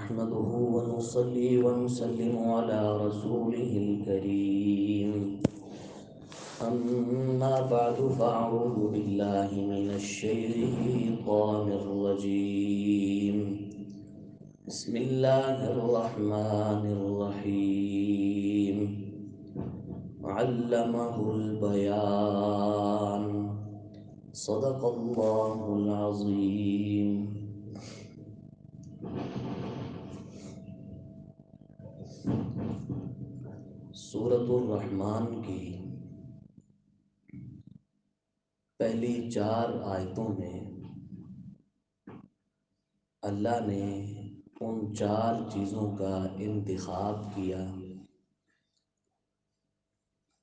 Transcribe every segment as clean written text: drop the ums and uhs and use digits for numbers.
نحمده ونصلي ونسلم على رسوله الكريم. أما بعد فأعوذ بالله من الشيطان الرجيم. بسم الله الرحمن الرحيم. علمه البيان. صدق الله العظيم. سورۃ الرحمن کی پہلی 4 آیتوں میں اللہ نے ان 4 چیزوں کا انتخاب کیا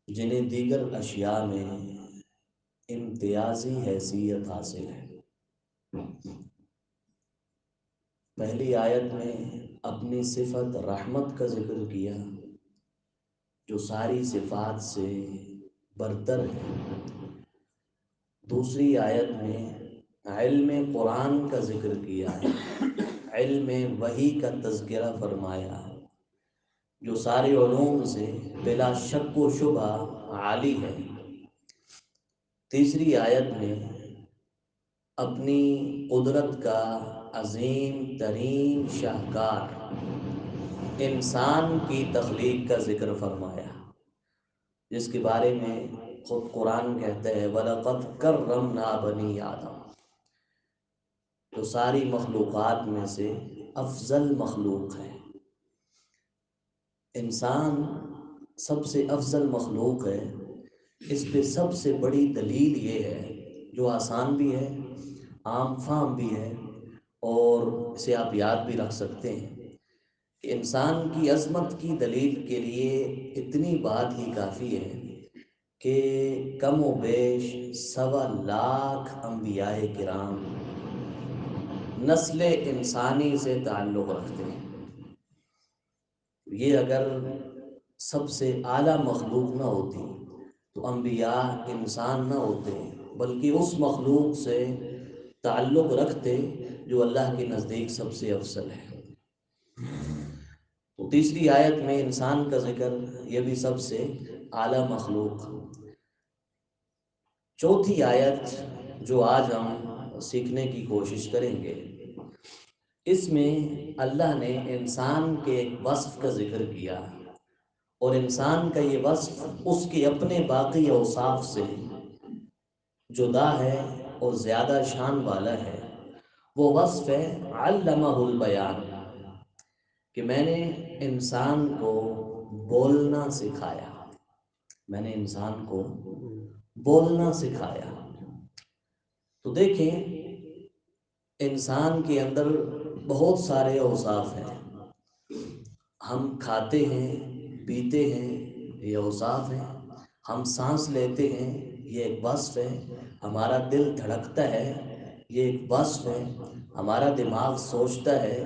جنہیں دیگر اشیاء میں امتیازی حیثیت حاصل ہے۔ پہلی آیت میں اپنی صفت رحمت کا ذکر کیا جو ساری صفات سے برتر ہے۔ دوسری آیت میں علم قرآن کا ذکر کیا ہے، علم وحی کا تذکرہ فرمایا جو سارے علوم سے بلا شک و شبہ عالی ہے۔ تیسری آیت میں اپنی قدرت کا عظیم ترین شاہکار انسان کی تخلیق کا ذکر فرمایا جس کے بارے میں خود قرآن کہتا ہے وَلَقَدْ كَرَّمْنَا بَنِي آدم، جو ساری مخلوقات میں سے افضل مخلوق ہے۔ انسان سب سے افضل مخلوق ہے، اس پہ سب سے بڑی دلیل یہ ہے جو آسان بھی ہے، عام فہم بھی ہے اور اسے آپ یاد بھی رکھ سکتے ہیں کہ انسان کی عظمت کی دلیل کے لیے اتنی بات ہی کافی ہے کہ کم و بیش 1.25 لاکھ انبیاء کرام نسل انسانی سے تعلق رکھتے ہیں۔ یہ اگر سب سے اعلیٰ مخلوق نہ ہوتی تو انبیاء انسان نہ ہوتے بلکہ اس مخلوق سے تعلق رکھتے جو اللہ کے نزدیک سب سے افضل ہے۔ تو تیسری آیت میں انسان کا ذکر، یہ بھی سب سے اعلیٰ مخلوق۔ چوتھی آیت جو آج ہم سیکھنے کی کوشش کریں گے، اس میں اللہ نے انسان کے ایک وصف کا ذکر کیا اور انسان کا یہ وصف اس کے اپنے باقی اوصاف سے جدا ہے اور زیادہ شان والا ہے۔ وہ وصف ہے علمہ البیان، کہ میں نے انسان کو بولنا سکھایا، میں نے انسان کو بولنا سکھایا۔ تو دیکھیں انسان کے اندر بہت سارے اوصاف ہیں، ہم کھاتے ہیں پیتے ہیں یہ اوصاف ہیں، ہم سانس لیتے ہیں یہ ایک وصف ہے، ہمارا دل دھڑکتا ہے یہ ایک وصف ہے، ہمارا دماغ سوچتا ہے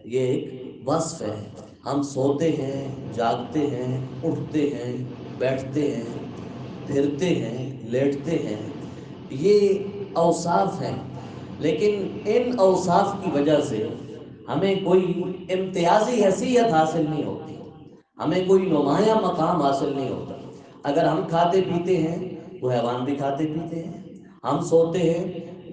یہ ایک وصف ہے، ہم سوتے ہیں جاگتے ہیں اٹھتے ہیں بیٹھتے ہیں پھرتے ہیں لیٹتے ہیں، یہ اوصاف ہیں۔ لیکن ان اوصاف کی وجہ سے ہمیں کوئی امتیازی حیثیت حاصل نہیں ہوتی، ہمیں کوئی نمایاں مقام حاصل نہیں ہوتا۔ اگر ہم کھاتے پیتے ہیں وہ حیوان بھی کھاتے پیتے ہیں، ہم سوتے ہیں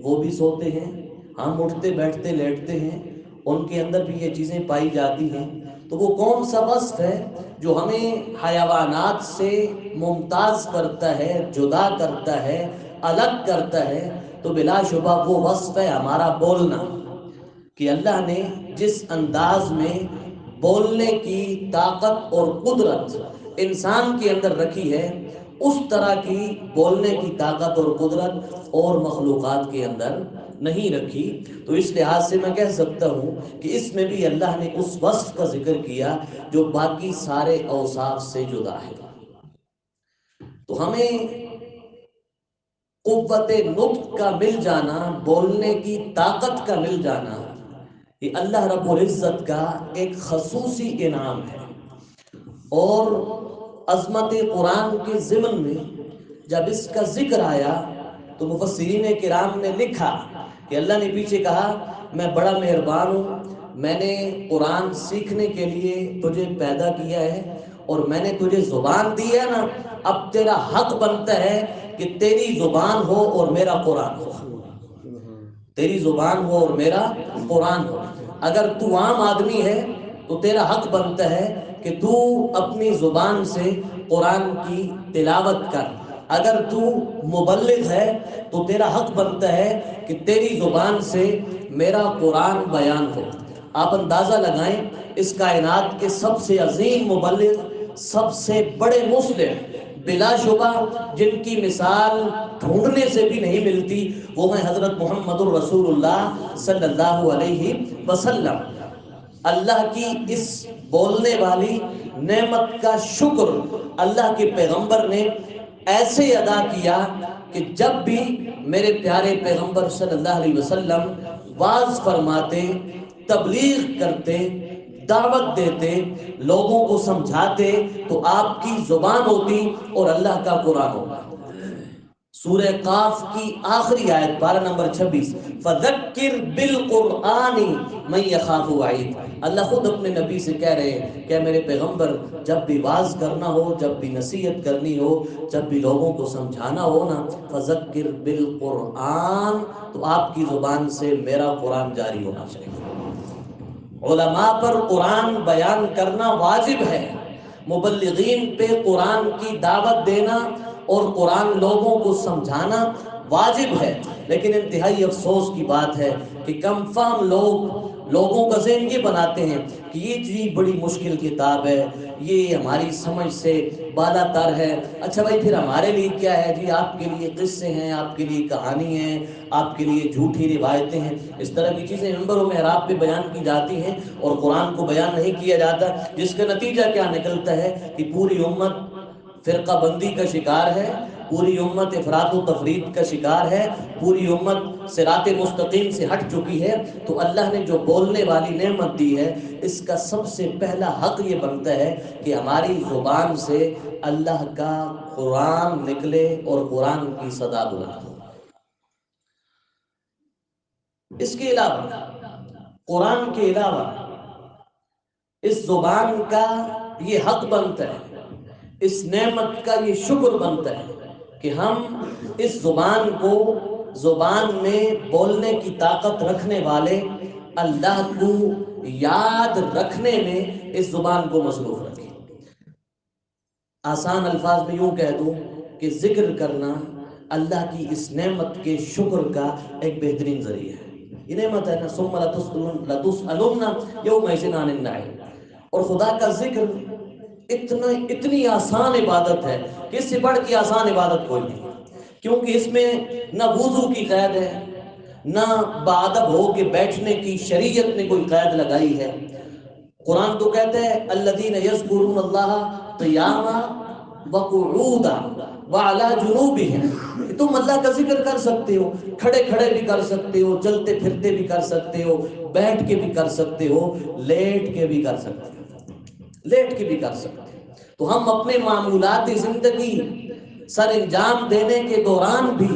وہ بھی سوتے ہیں، ہم اٹھتے بیٹھتے لیٹتے ہیں ان کے اندر بھی یہ چیزیں پائی جاتی ہیں۔ تو وہ کون سا وصف ہے جو ہمیں حیوانات سے ممتاز کرتا ہے، جدا کرتا ہے، الگ کرتا ہے؟ تو بلا شبہ وہ وصف ہے ہمارا بولنا، کہ اللہ نے جس انداز میں بولنے کی طاقت اور قدرت انسان کے اندر رکھی ہے اس طرح کی بولنے کی طاقت اور قدرت اور مخلوقات کے اندر نہیں رکھی۔ تو اس لحاظ سے میں کہہ سکتا ہوں کہ اس میں بھی اللہ نے اس وصف کا ذکر کیا جو باقی سارے اوصاف سے جدا ہے۔ تو ہمیں قوت نطق کا مل جانا، بولنے کی طاقت کا مل جانا، یہ اللہ رب العزت کا ایک خصوصی انعام ہے۔ اور عظمت قرآن کے ضمن میں جب اس کا ذکر آیا تو مفسرین کرام نے لکھا کہ اللہ نے پیچھے کہا میں بڑا مہربان ہوں، میں نے قرآن سیکھنے کے لیے تجھے پیدا کیا ہے اور میں نے تجھے زبان دی ہے نا، اب تیرا حق بنتا ہے کہ تیری زبان ہو اور میرا قرآن ہو، تیری زبان ہو اور میرا قرآن ہو۔ اگر تو عام آدمی ہے تو تیرا حق بنتا ہے کہ تو اپنی زبان سے قرآن کی تلاوت کر، اگر تو مبلغ ہے تو تیرا حق بنتا ہے کہ تیری زبان سے میرا قرآن بیان ہو۔ آپ اندازہ لگائیں، اس کائنات کے سب سے عظیم مبلغ، سب سے بڑے مسلم، بلا شبہ جن کی مثال ڈھونڈنے سے بھی نہیں ملتی، وہ ہیں حضرت محمد الرسول اللہ صلی اللہ علیہ وسلم۔ اللہ کی اس بولنے والی نعمت کا شکر اللہ کے پیغمبر نے ایسے ادا کیا کہ جب بھی میرے پیارے پیغمبر صلی اللہ علیہ وسلم واعظ فرماتے، تبلیغ کرتے، دعوت دیتے، لوگوں کو سمجھاتے، تو آپ کی زبان ہوتی اور اللہ کا قرآن ہوتا۔ سورہ قاف کی آخری آیت، پارہ نمبر 26، فذکر بالقرآن من یخاف وعید۔ اللہ خود اپنے نبی سے کہہ رہے ہیں کہ میرے پیغمبر، جب بھی واعظ کرنا ہو، جب بھی نصیحت کرنی ہو، جب بھی لوگوں کو سمجھانا ہو نا، فذکر بالقرآن، تو آپ کی زبان سے میرا قرآن جاری ہونا چاہیے۔ علماء پر قرآن بیان کرنا واجب ہے، مبلغین پہ قرآن کی دعوت دینا اور قرآن لوگوں کو سمجھانا واجب ہے۔ لیکن انتہائی افسوس کی بات ہے کہ کم فہم لوگوں کا ذہن یہ بناتے ہیں کہ یہ جی بڑی مشکل کتاب ہے، یہ ہماری سمجھ سے بالا تر ہے، اچھا بھائی پھر ہمارے لیے کیا ہے جی، آپ کے لیے قصے ہیں، آپ کے لیے کہانی ہیں، آپ کے لیے جھوٹی روایتیں ہیں۔ اس طرح کی چیزیں منبر و محراب پہ بیان کی جاتی ہیں اور قرآن کو بیان نہیں کیا جاتا، جس کا نتیجہ کیا نکلتا ہے کہ پوری امت فرقہ بندی کا شکار ہے، پوری امت افراط و تفریط کا شکار ہے، پوری امت صراط مستقیم سے ہٹ چکی ہے۔ تو اللہ نے جو بولنے والی نعمت دی ہے، اس کا سب سے پہلا حق یہ بنتا ہے کہ ہماری زبان سے اللہ کا قرآن نکلے اور قرآن کی صدا بلند ہو۔ اس کے علاوہ، قرآن کے علاوہ، اس زبان کا یہ حق بنتا ہے، اس نعمت کا یہ شکر بنتا ہے کہ ہم اس زبان کو، زبان میں بولنے کی طاقت رکھنے والے اللہ کو یاد رکھنے میں اس زبان کو مصروف رکھیں۔ آسان الفاظ میں یوں کہہ دوں کہ ذکر کرنا اللہ کی اس نعمت کے شکر کا ایک بہترین ذریعہ ہے۔ یہ نعمت ہے نا، ثم لتسألن یومئذ عن النعیم۔ اور خدا کا ذکر اتنی آسان عبادت ہے کہ اس سے بڑھ کے آسان عبادت کوئی نہیں، کیونکہ اس میں نہ وضو کی قید ہے، نہ باادب ہو کے بیٹھنے کی شریعت نے کوئی قید لگائی ہے۔ قرآن تو کہتا ہے الذین یذکرون اللہ قیاما وقعودا وعلی جنوبہم، تم اللہ کا ذکر کر سکتے ہو، کھڑے کھڑے بھی کر سکتے ہو، چلتے پھرتے بھی کر سکتے ہو، بیٹھ کے بھی کر سکتے ہو، لیٹ کے بھی کر سکتے ہو، لیٹ کے بھی کر سکتے ہو۔ تو ہم اپنے معمولات زندگی سر انجام دینے کے دوران بھی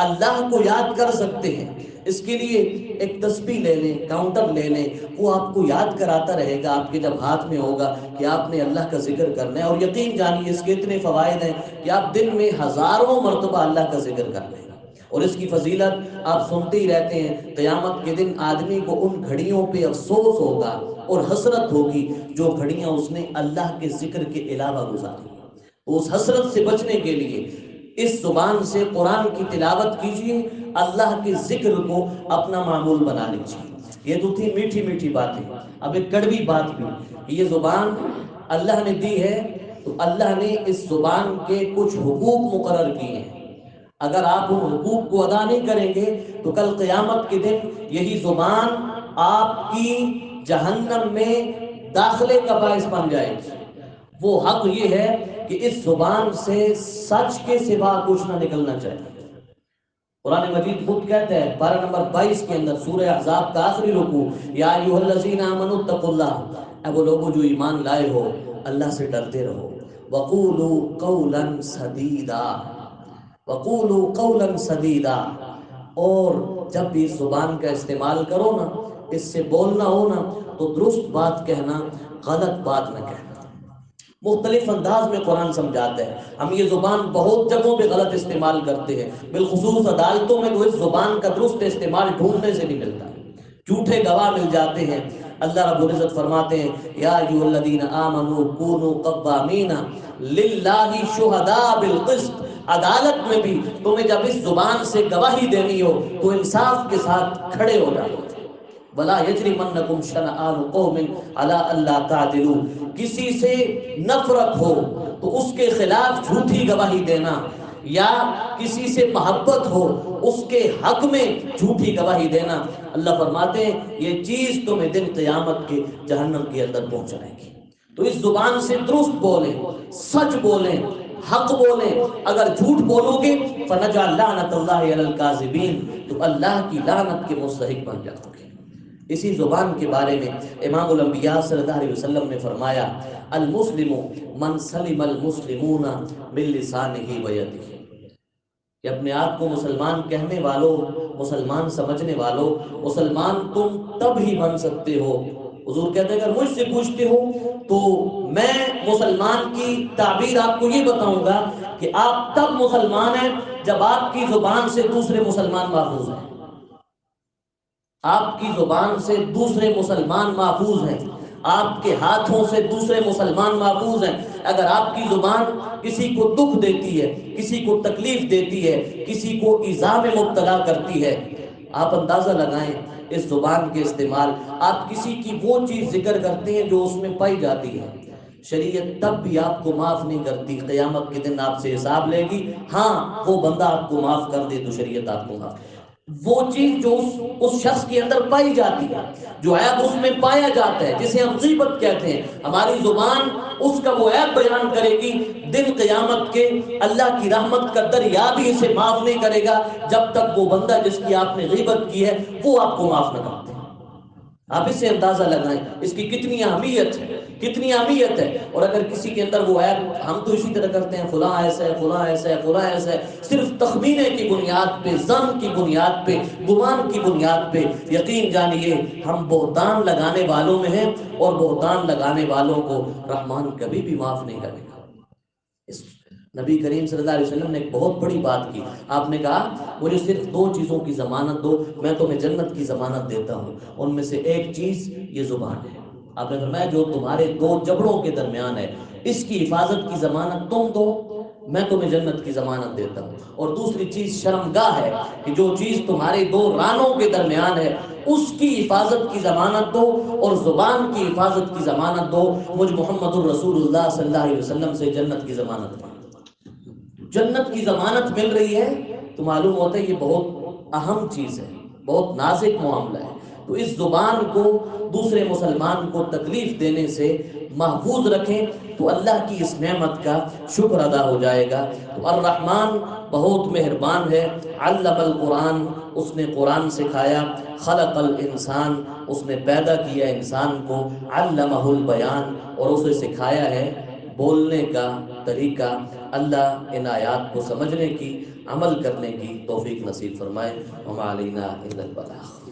اللہ کو یاد کر سکتے ہیں۔ اس کے لیے ایک تسبیح لے لیں، کاؤنٹر لے لیں، وہ آپ کو یاد کراتا رہے گا، آپ کے جب ہاتھ میں ہوگا کہ آپ نے اللہ کا ذکر کرنا ہے۔ اور یقین جانیے اس کے اتنے فوائد ہیں کہ آپ دن میں ہزاروں مرتبہ اللہ کا ذکر کر لیں، اور اس کی فضیلت آپ سنتے ہی رہتے ہیں۔ قیامت کے دن آدمی کو ان گھڑیوں پہ افسوس ہوگا اور حسرت ہوگی جو گھڑیاں اس نے اللہ کے ذکر کے علاوہ گزاری۔ اس حسرت سے بچنے کے لیے اس زبان سے قرآن کی تلاوت کیجیے، اللہ کے ذکر کو اپنا معمول بنا لیجیے۔ یہ تو تھی میٹھی میٹھی باتیں، اب ایک کڑوی بات بھی، یہ زبان اللہ نے دی ہے تو اللہ نے اس زبان کے کچھ حقوق مقرر کیے ہیں۔ اگر آپ ان حقوق کو ادا نہیں کریں گے تو کل قیامت کے دن یہی زبان آپ کی جہنم میں داخلے کا باعث بن جائے گی۔ وہ حق یہ ہے کہ اس زبان سے سچ کے سوا کچھ نہ نکلنا چاہیے۔ قرآن مجید خود کہتا ہے پارہ نمبر 22 کے اندر، سورہ احزاب کا آخری رکوع، یا ایھا الذین آمنوا اتقوا اللہ، اے وہ لوگوں جو ایمان لائے ہو اللہ سے ڈرتے رہو، وقولوا قولا سدیدا، وقولوا قولا سدیدا، اور جب بھی اس زبان کا استعمال کرو نا اس سے بولنا ہو نا تو درست بات کہنا، غلط بات نہ کہنا۔ مختلف انداز میں قرآن سمجھاتا ہے۔ ہم یہ زبان بہت جگہوں پہ غلط استعمال کرتے ہیں، بالخصوص عدالتوں میں تو اس زبان کا درست استعمال ڈھونڈنے سے نہیں ملتا، جھوٹے گواہ مل جاتے ہیں۔ اللہ رب العزت فرماتے ہیں یا ایھا الذین آمنوا کونوا قوامین للہ شہداء بالقسط۔ عدالت میں بھی تمہیں جب اس زبان سے گواہی دینی ہو تو انصاف کے ساتھ کھڑے ہو جاؤ۔ وَلَا يَجْرِمَنَّكُمْ شَنَآنُ قَوْمٍ عَلَىٰ أَلَّا تَعْدِلُوا۔ کسی سے نفرت ہو تو اس کے خلاف جھوٹی گواہی دینا، یا کسی سے محبت ہو اس کے حق میں جھوٹی گواہی دینا، اللہ فرماتے ہیں یہ چیز تمہیں دن قیامت کے جہنم کے اندر پہنچائے گی۔ تو اس زبان سے درست بولیں، سچ بولیں، حق بولیں۔ اگر جھوٹ بولو گے فَنَجْعَلْ لَعْنَةَ اللَّهِ عَلَى الْكَاذِبِينَ، تو اللہ کی لعنت کے مستحق بن جاؤ گے۔ اسی زبان کے بارے میں امام الانبیاء صلی اللہ علیہ وسلم نے فرمایا المسلم من سلم المسلمون من لسانہ ویدہ، کہ اپنے آپ کو مسلمان کہنے والوں، مسلمان سمجھنے والوں، مسلمان تم تب ہی بن سکتے ہو۔ حضور کہتے ہیں اگر مجھ سے پوچھتے ہو تو میں مسلمان کی تعبیر آپ کو یہ بتاؤں گا کہ آپ تب مسلمان ہیں جب آپ کی زبان سے دوسرے مسلمان محفوظ ہیں، آپ کی زبان سے دوسرے مسلمان محفوظ ہیں، آپ کے ہاتھوں سے دوسرے مسلمان محفوظ ہیں۔ اگر آپ کی زبان کسی کو دکھ دیتی ہے، کسی کو تکلیف دیتی ہے، کسی کو ایذا میں مبتلا کرتی ہے، آپ اندازہ لگائیں اس زبان کے استعمال، آپ کسی کی وہ چیز ذکر کرتے ہیں جو اس میں پائی جاتی ہے، شریعت تب بھی آپ کو معاف نہیں کرتی، قیامت کے دن آپ سے حساب لے گی۔ ہاں وہ بندہ آپ کو معاف کر دے تو شریعت آپ کو معاف، وہ چیز جو اس شخص کے اندر پائی جاتی ہے، جو عیب اس میں پایا جاتا ہے، جسے ہم غیبت کہتے ہیں، ہماری زبان اس کا وہ عیب بیان کرے گی، دن قیامت کے اللہ کی رحمت کا دریا بھی اسے معاف نہیں کرے گا جب تک وہ بندہ جس کی آپ نے غیبت کی ہے وہ آپ کو معاف نہ کرتے۔ آپ اس سے اندازہ لگائیں اس کی کتنی اہمیت ہے، کتنی اہمیت ہے۔ اور اگر کسی کے اندر وہ عیب، ہم تو اسی طرح کرتے ہیں فلاں ایسا ہے، فلاں ایسا ہے، فلاں ایسا ہے، صرف تخمینے کی بنیاد پہ، ظن کی بنیاد پہ، گمان کی بنیاد پہ، یقین جانیے ہم بہتان لگانے والوں میں ہیں، اور بہتان لگانے والوں کو رحمان کبھی بھی معاف نہیں کرے گا۔ اس نبی کریم صلی اللہ علیہ وسلم نے ایک بہت بڑی بات کی، آپ نے کہا مجھے صرف دو چیزوں کی ضمانت دو، میں تمہیں جنت کی ضمانت دیتا ہوں، ان میں سے ایک چیز یہ زبان ہے۔ آپ نے فرمایا جو تمہارے دو جبڑوں کے درمیان ہے اس کی حفاظت کی ضمانت تم دو، میں تمہیں جنت کی ضمانت دیتا ہوں۔ اور دوسری چیز شرمگاہ ہے، کہ جو چیز تمہارے دو رانوں کے درمیان ہے اس کی حفاظت کی ضمانت دو، اور زبان کی حفاظت کی ضمانت دو، مجھ محمد الرسول اللہ صلی اللہ علیہ وسلم سے جنت کی ضمانت دو۔ جنت کی ضمانت مل رہی ہے تو معلوم ہوتا ہے یہ بہت اہم چیز ہے، بہت نازک معاملہ ہے۔ تو اس زبان کو دوسرے مسلمان کو تکلیف دینے سے محفوظ رکھیں تو اللہ کی اس نعمت کا شکر ادا ہو جائے گا۔ تو الرحمن بہت مہربان ہے، علم القرآن، اس نے قرآن سکھایا، خلق الانسان، اس نے پیدا کیا انسان کو، علمہ البیان، اور اسے سکھایا ہے بولنے کا طریقہ۔ اللہ ان آیات کو سمجھنے کی، عمل کرنے کی توفیق نصیب فرمائے۔ وما علینا الا البلاغ۔